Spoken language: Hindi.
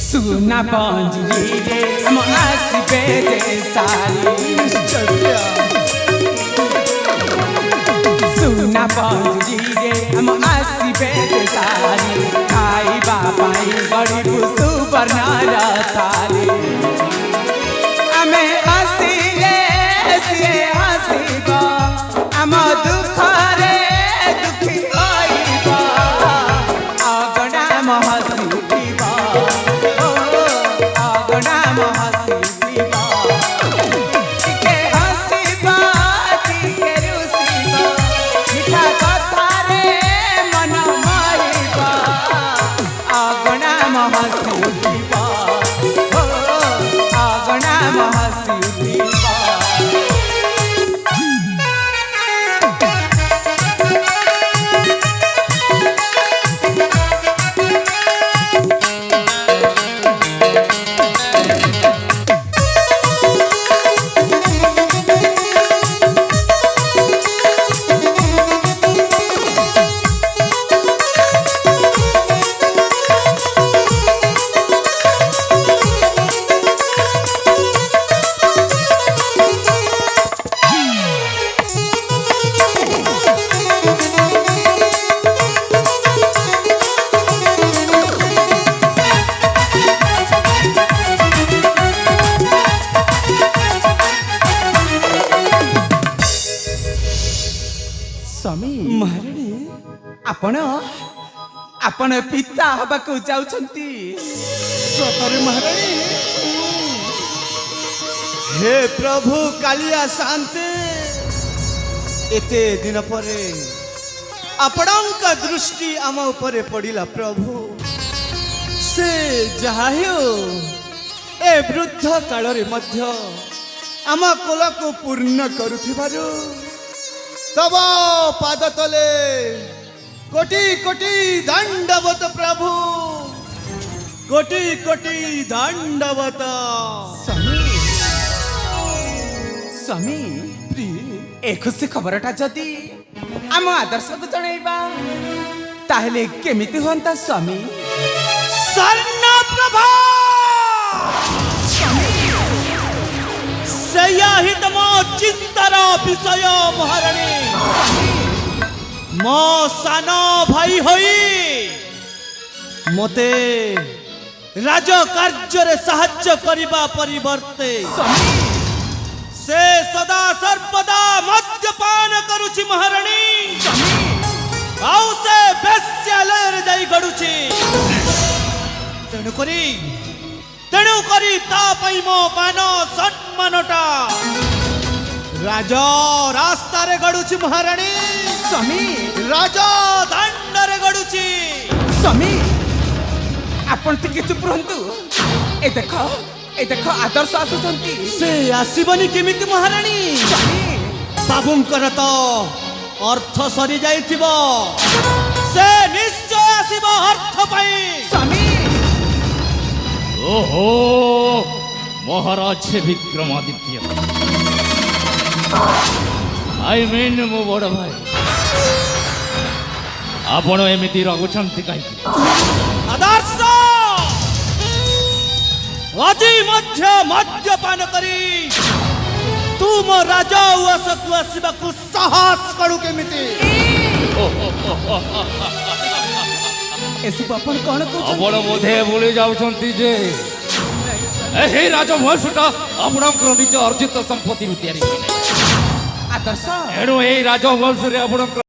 सुना पंजरी रे हम आसबे जे सारी सुना पंजरी रे हम आसबे जे सारी खाइबा पाई बड़ी बुसु बरनारा थाली आमे हसीले से हसीबा हम दुख रे दुखी होइबा आगना महसीबा महाराणी आपण आपण पिता हबाकू जाउछंती सतरे महाराणी हे प्रभु कालिया शांति एते दिन परे आपणक दृष्टि आम उपरे पड़िला प्रभु से जहायो ए वृद्ध काल रे मध्य आम कोला को पूर्ण करुथिबारु तब पाद तले कोटि कोटि दंडवत प्रभु कोटि कोटि दंडवत स्वामी ए खुशी खबरटा जदि आम आदर्श को जणैबा ताहले केमिति होंता स्वामी स्वर्ण प्रभा ही तम चिंतार विषय महाराणी मो सान भाई होई मते राज कार्य साहाय्य करिबा परिवर्ते से सदा सर्वदा मद्यपान करुछि महाराणी आउ से बेस्यालय जाई गडुछि तेणु करी ता पई मो मान सम्मानटा राज रास्ता रे गडुछि महाराणी स्वामी राज दंड रे गडुछि स्वामी आपण टिके चुप रहंतु ए देखो आदर्श आसुचंती से आसीबनी केमिति महाराणी स्वामी बाबूंकर तो अर्थ सरी जाइथिबो से निश्चय आसीबो अर्थ पई स्वामी ओहो महाराज विक्रमादित्य आई मीन मो बड़ भाई आपण एमिति रघुचंती कहीं आदर्श अजी मध्य मद्यपान करी तुम राजा उआसकु आसिबाकु साहस करू केमिति एसु आपण कोन को आपण बोधे भूली जाउछंती जे एही राजवंशटा आपणकर निज अर्जित संपत्ति तैयारी आदर्श एणु एही राजवंश रे आपण